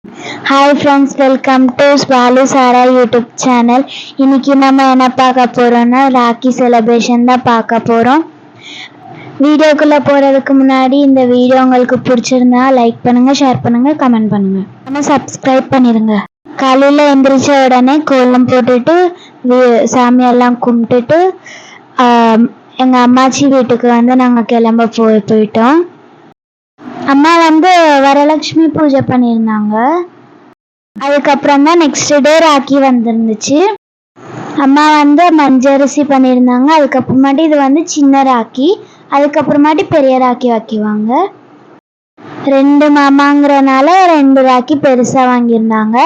Hi friends, welcome to Swalu Sara YouTube channel. இன்னைக்கு நம்ம என்ன பார்க்க போகிறோம்னா ராக்கி செலிப்ரேஷன் தான் பார்க்க போகிறோம். வீடியோக்குள்ளே போகிறதுக்கு முன்னாடி இந்த வீடியோ உங்களுக்கு பிடிச்சிருந்தா லைக் பண்ணுங்கள், ஷேர் பண்ணுங்கள், கமெண்ட் பண்ணுங்கள், ஆனால் சப்ஸ்கிரைப் பண்ணிடுங்க. காலையில் எந்திரிச்ச உடனே கோலம் போட்டுட்டு சாமியெல்லாம் கும்பிட்டுட்டு எங்கள் அம்மாச்சி வீட்டுக்கு நாங்கள் கிளம்ப போயிட்டோம். அம்மா வரலட்சுமி பூஜை பண்ணியிருந்தாங்க. அதுக்கப்புறம் தான் நெக்ஸ்ட் டே ராக்கி வந்துருந்துச்சு. அம்மா மஞ்சரிசி பண்ணியிருந்தாங்க. அதுக்கப்புறமாட்டி இது சின்ன ராக்கி, அதுக்கப்புறமாட்டி பெரிய ராக்கி வைக்குவாங்க. 2 மாமாங்கிறனால 2 ராக்கி பெருசாக வாங்கியிருந்தாங்க.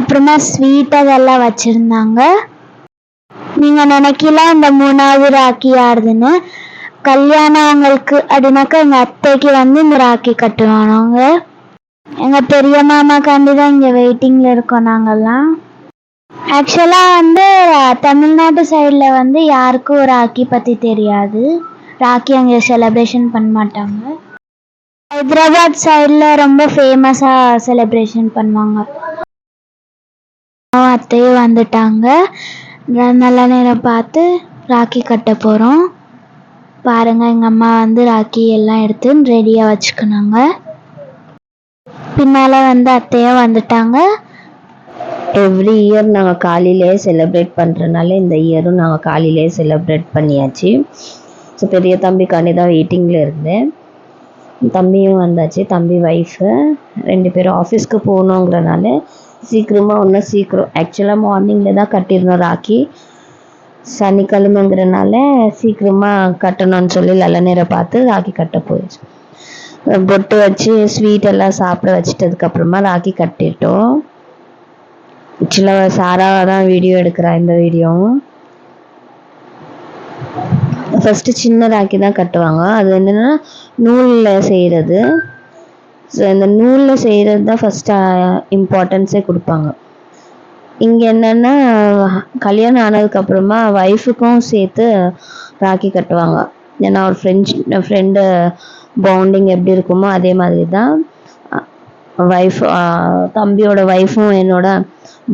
அப்புறமா ஸ்வீட் அதெல்லாம் வச்சுருந்தாங்க. நீங்கள் நினைக்கலாம் இந்த 3வது ராக்கி யாருதுன்னு. கல்யாணம் அவங்களுக்கு அப்படின்னாக்கா எங்கள் அத்தைக்கு இந்த ராக்கி கட்டுவானவங்க. எங்கள் பெரிய மாமாக்காண்டி தான் இங்கே வெயிட்டிங்கில் இருக்கோம் நாங்கள்லாம். ஆக்சுவலாக தமிழ்நாட்டு சைடில் யாருக்கும் ராக்கி பற்றி தெரியாது. ராக்கி அங்கே செலிப்ரேஷன் பண்ண மாட்டாங்க. ஹைதராபாத் சைடில் ரொம்ப ஃபேமஸாக செலிப்ரேஷன் பண்ணுவாங்க. அத்தையும் வந்துட்டாங்க. நல்ல நேரம் பார்த்து ராக்கி கட்ட போகிறோம். பாருங்கள், எங்கள் அம்மா ராக்கி எல்லாம் எடுத்து ரெடியாக வச்சுக்கினாங்க. பின்னால் அத்தையும் வந்துட்டாங்க. எவ்ரி இயர் நாங்கள் காலையிலே செலிப்ரேட் பண்ணுறதுனால இந்த இயரும் நாங்கள் காலையிலே செலிப்ரேட் பண்ணியாச்சு. ஸோ பெரிய தம்பிக்காண்டி தான் வெயிட்டிங்கில் இருந்தேன். தம்பியும் வந்தாச்சு. தம்பி ஒய்ஃபு 2 பேரும் ஆஃபீஸ்க்கு போகணுங்கிறனால சீக்கிரம் ஆக்சுவலாக மார்னிங்கில் தான் கட்டியிருந்தோம் ராக்கி. சனிக்கிழமைங்கிறனால சீக்கிரமாக கட்டணும்னு சொல்லி நல்ல நேரம் பார்த்து ராக்கி கட்ட போயிடுச்சு. பொட்டு வச்சு ஸ்வீட் எல்லாம் சாப்பிட வச்சிட்டதுக்கப்புறமா ராக்கி கட்டிட்டோம். ஆக்சுவலாக சாராவாக தான் வீடியோ எடுக்கிறா. இந்த வீடியோவும் ஃபஸ்ட்டு சின்ன ராக்கி தான் கட்டுவாங்க. அது என்னென்னா நூலில் செய்கிறது. ஸோ இந்த நூலில் செய்கிறது தான் ஃபஸ்ட்டு இம்பார்ட்டன்ஸே கொடுப்பாங்க. இங்கே என்னென்னா கல்யாணம் ஆனதுக்கப்புறமா ஒய்ஃபுக்கும் சேர்த்து ராக்கி கட்டுவாங்க. ஏன்னா ஒரு ஃப்ரெண்டு பாண்டிங் எப்படி இருக்குமோ அதே மாதிரி தான் ஒய்ஃப் தம்பியோட ஒய்ஃபும் என்னோட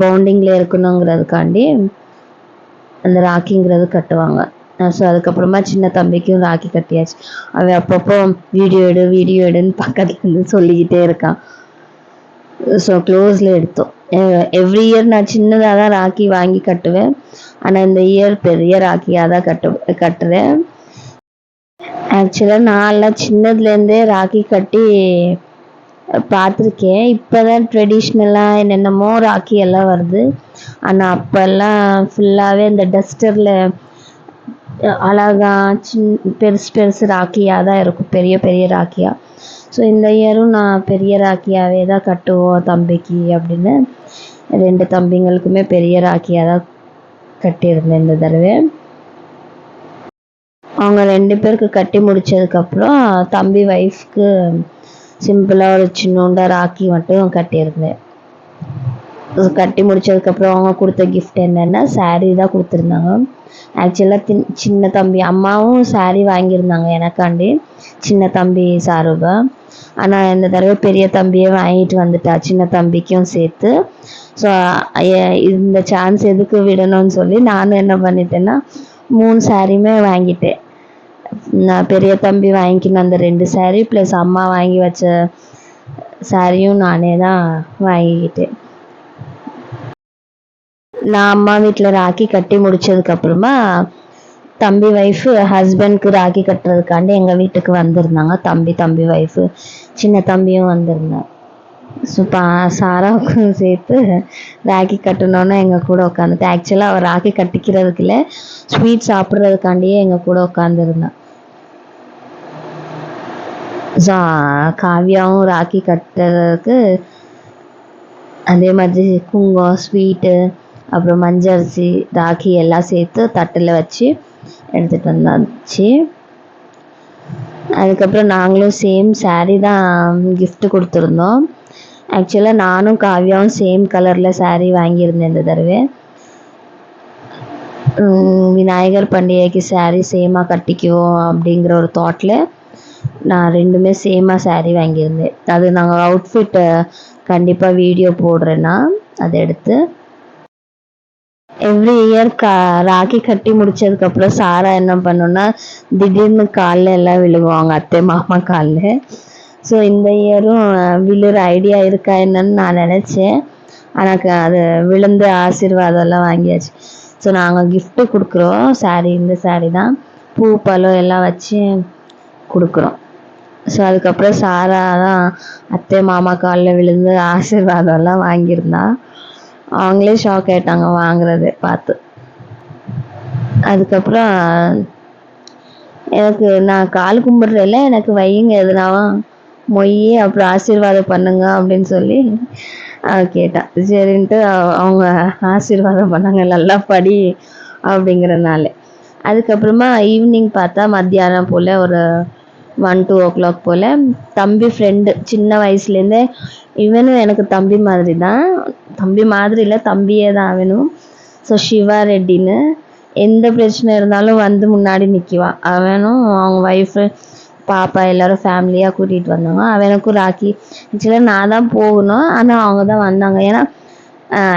பவுண்டிங்கில் இருக்கணுங்கிறதுக்காண்டி அந்த ராக்கிங்கிறது கட்டுவாங்க. ஸோ அதுக்கப்புறமா சின்ன தம்பிக்கும் ராக்கி கட்டியாச்சு. அவன் அப்பப்போ வீடியோ எடுன்னு பக்கத்துலேருந்து சொல்லிக்கிட்டே இருக்கான். ஸோ க்ளோஸில் எடுத்தோம். எவ்ரி இயர் நான் சின்னதாக தான் ராக்கி வாங்கி கட்டுவேன். ஆனால் இந்த இயர் பெரிய ராக்கியாக தான் கட்டுறேன். ஆக்சுவலாக நான்லாம் சின்னதுலேருந்தே ராக்கி கட்டி பார்த்துருக்கேன். இப்போ தான் ட்ரெடிஷ்னலாக என்னென்னமோ ராக்கி எல்லாம் வருது. ஆனால் அப்போல்லாம் ஃபுல்லாகவே இந்த டஸ்டரில் அழகாக பெருசு ராக்கியாக தான் இருக்கும், பெரிய பெரிய ராக்கியாக. ஸோ இந்த இயரும் நான் பெரிய ராக்கியாகவே தான் கட்டுவோம் தம்பிக்கு அப்படின்னு 2 தம்பிங்களுக்குமே பெரிய ராக்கியாக தான் கட்டியிருந்தேன் இந்த தடவை. அவங்க 2 பேருக்கு கட்டி முடித்ததுக்கப்புறம் தம்பி ஒய்ஃப்க்கு சிம்பிளாக ஒரு சின்னோண்டா ராக்கி மட்டும் கட்டியிருந்தேன். கட்டி முடித்ததுக்கப்புறம் அவங்க கொடுத்த கிஃப்ட் என்னென்னா சாரீ தான் கொடுத்துருந்தாங்க. ஆக்சுவலாக சின்ன தம்பி அம்மாவும் சாரீ வாங்கியிருந்தாங்க எனக்காண்டி, சின்ன தம்பி சாருபா. ஆனால் இந்த தடவை பெரிய தம்பியே வாங்கிட்டு வந்துட்டா, சின்ன தம்பிக்கும் சேர்த்து. ஸோ இந்த சான்ஸ் எதுக்கு விடணும்னு சொல்லி நானும் என்ன பண்ணிட்டேன்னா 3 சாரியுமே வாங்கிட்டேன். நான் பெரிய தம்பி வாங்கிக்கின அந்த 2 சாரீ ப்ளஸ் அம்மா வாங்கி வச்ச சாரியும் நானே தான் வாங்கிக்கிட்டேன். நான் அம்மா வீட்டில் ராக்கி கட்டி முடித்ததுக்கப்புறமா தம்பி ஒய்ஃபு ஹஸ்பண்ட்க்கு ராக்கி கட்டுறதுக்காண்டி எங்கள் வீட்டுக்கு வந்திருந்தாங்க. தம்பி ஒய்ஃபு சின்ன தம்பியும் வந்திருந்தாங்க. ஸோ சாராவுக்கும் சேர்த்து ராக்கி கட்டணுன்னு எங்கள் கூட உட்காந்துட்டு, ஆக்சுவலாக அவள் ராக்கி கட்டிக்கிறதுக்கு இல்லை, ஸ்வீட் சாப்பிட்றதுக்காண்டியே எங்கள் கூட உட்காந்துருந்தான். ஸோ காவியாவும் ராக்கி கட்டுறதுக்கு அதே மாதிரி குங்குமம், ஸ்வீட்டு, அப்புறம் மஞ்சரிசி, ராக்கி எல்லாம் சேர்த்து தட்டில் வச்சு எடுத்துகிட்டு வந்தாச்சு. அதுக்கப்புறம் நாங்களும் சேம் சாரீ தான் கிஃப்ட் கொடுத்துருந்தோம். ஆக்சுவலாக நானும் காவியாவும் சேம் கலரில் சாரீ வாங்கியிருந்தேன் இந்த தடவை. விநாயகர் பண்டிகைக்கு சாரீ சேமாக கட்டிக்குவோம் அப்படிங்கிற ஒரு தாட்டில் நான் ரெண்டுமே சேமாக saree வாங்கியிருந்தேன். அது நாங்கள் அவுட்ஃபிட்டு கண்டிப்பாக வீடியோ போடுறேன்னா அதை எடுத்து எவ்ரி இயர் ராக்கி கட்டி முடிச்சதுக்கப்புறம் சாரா என்ன பண்ணுன்னா திடீர்னு காலில் எல்லாம் விழுகுவாங்க அத்தை மாமா காலில். ஸோ இந்த இயரும் விழுற ஐடியா இருக்கா என்னன்னு நான் நினச்சேன். எனக்கு அது விழுந்து ஆசீர்வாதம்லாம் வாங்கியாச்சு. ஸோ நாங்கள் gift கொடுக்குறோம். இந்த saree தான் பூ பழம் எல்லாம் வச்சு கொடுக்குறோம். ஸோ அதுக்கப்புறம் சாரா தான் அத்தை மாமா காலில் விழுந்து ஆசீர்வாதம்லாம் வாங்கியிருந்தா. அவங்களே ஷாக் ஆயிட்டாங்க வாங்குறதை பார்த்து. அதுக்கப்புறம் எனக்கு நான் கால் கும்பிட்றதில்ல, எனக்கு வையுங்க எதுனாவும் மொய் அப்புறம் ஆசீர்வாதம் பண்ணுங்க அப்படின்னு சொல்லி கேட்டான். சரின்ட்டு அவங்க ஆசீர்வாதம் பண்ணாங்க, நல்லா படி அப்படிங்கிறனால. அதுக்கப்புறமா ஈவினிங் பார்த்தா மத்தியானம் போல் ஒரு 1-2 o'clock போல் தம்பி ஃப்ரெண்டு சின்ன வயசுலேருந்தே, இவனும் எனக்கு தம்பி மாதிரி தான், தம்பி மாதிரி இல்லை தம்பியே தான் அவனும். ஸோ சிவா ரெட்டின்னு எந்த பிரச்சனை இருந்தாலும் வந்து முன்னாடி நிற்குவான். அவனும் அவங்க ஒய்ஃபு பாப்பா எல்லோரும் ஃபேமிலியாக கூட்டிகிட்டு வந்தாங்க. அவனுக்கும் ராக்கி ஆக்சுவலாக நான் தான் போகணும், ஆனால் அவங்க தான் வந்தாங்க. ஏன்னா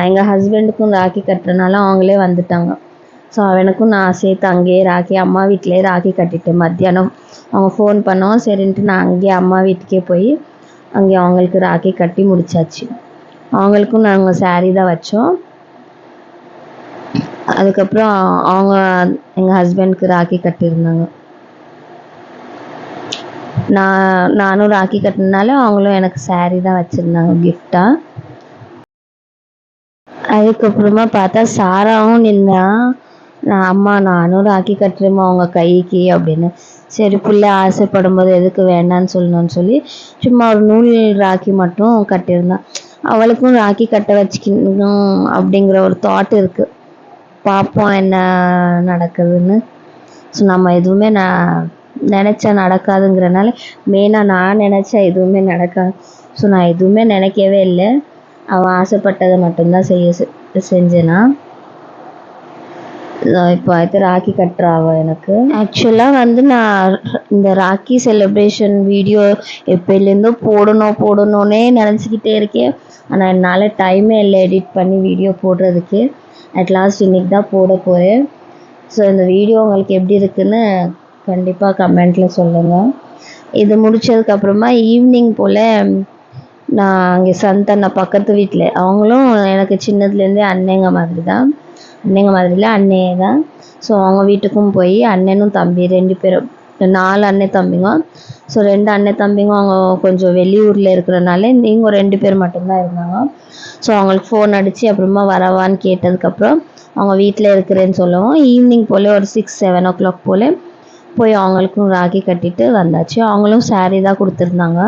எங்கள் ஹஸ்பண்டுக்கும் ராக்கி கட்டுறதுனால அவங்களே வந்துட்டாங்க. ஸோ அவனுக்கும் நான் சேர்த்து அங்கேயே ராக்கி அம்மா வீட்டிலே ராக்கி கட்டிட்டேன். மத்தியானம் அவங்க ஃபோன் பண்ணோம், சரின்ட்டு நான் அங்கேயே அம்மா வீட்டுக்கே போய் அங்கே அவங்களுக்கு ராக்கி கட்டி முடிச்சாச்சு. அவங்களுக்கும் நாங்கள் saree தான் வச்சோம். அதுக்கப்புறம் அவங்க எங்கள் ஹஸ்பண்டுக்கு ராக்கி கட்டியிருந்தாங்க. நானும் ராக்கி கட்டினால அவங்களும் எனக்கு saree தான் வச்சுருந்தாங்க கிஃப்டாக. அதுக்கப்புறமா பார்த்தா சாராவும் நின்னா, அம்மா நானும் ராக்கி கட்டுறேம்மா அவங்க கைக்கு அப்படின்னு. சரி பிள்ளை ஆசைப்படும் போது எதுக்கு வேண்டான்னு சொல்லணும்னு சொல்லி சும்மா ஒரு நூல் ராக்கி மட்டும் கட்டியிருந்தான். அவளுக்கும் ராக்கி கட்ட வச்சுக்கணும் அப்படிங்கிற ஒரு தாட் இருக்குது. பார்ப்போம் என்ன நடக்குதுன்னு. ஸோ நம்ம எதுவுமே நினச்சா நடக்காதுங்கிறனால, மெயினாக நான் நினச்சா எதுவுமே நடக்காது. ஸோ நான் எதுவுமே நினைக்கவே இல்லை, அவன் ஆசைப்பட்டதை மட்டும்தான் செஞ்சேன்னா. இப்போ அடுத்து ராக்கி கட்டுறா அவள் எனக்கு. ஆக்சுவலாக வந்து நான் இந்த ராக்கி செலிப்ரேஷன் வீடியோ எப்போலேருந்தோ போடணுன்னே நினச்சிக்கிட்டே இருக்கேன். ஆனால் என்னால் டைமே இல்லை எடிட் பண்ணி வீடியோ போடுறதுக்கு. அட்லாஸ்ட் இன்றைக்கி தான் போட போகிறேன். ஸோ இந்த வீடியோ உங்களுக்கு எப்படி இருக்குன்னு கண்டிப்பாக கமெண்ட்டில் சொல்லுங்கள். இது முடித்ததுக்கப்புறமா ஈவினிங் போல் நான் அங்கே சந்தன பக்கத்து வீட்டில், அவங்களும் எனக்கு சின்னதுலேருந்தே அண்ணங்க மாதிரி தான், அண்ணையே தான். ஸோ அவங்க வீட்டுக்கும் போய் அண்ணனும் தம்பி 2 பேரும், 4 அண்ணன் தம்பிங்க. ஸோ 2 அண்ணன் தம்பிங்க அவங்க கொஞ்சம் வெளியூரில் இருக்கிறனால இவங்க 2 பேர் மட்டும்தான் இருந்தாங்க. ஸோ அவங்களுக்கு ஃபோன் அடித்து அப்புறமா வரவான்னு கேட்டதுக்கப்புறம் அவங்க வீட்டில் இருக்கிறேன்னு சொல்லவும் ஈவினிங் போல் ஒரு 6-7 o'clock போல் போய் அவங்களுக்கும் ராக்கி கட்டிட்டு வந்தாச்சு. அவங்களும் saree தான் கொடுத்துருந்தாங்க.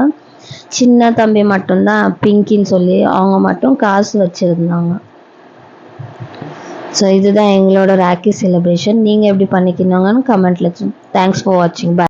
சின்ன தம்பி மட்டும்தான் பிங்கின்னு சொல்லி அவங்க மட்டும் காசு வச்சுருந்தாங்க. ஸோ இதுதான் எங்களோட ராக்கி செலிப்ரேஷன். நீங்கள் எப்படி பண்ணிக்கினாங்கன்னு கமெண்ட்டில். தேங்க்ஸ் ஃபார் வாட்சிங். பை.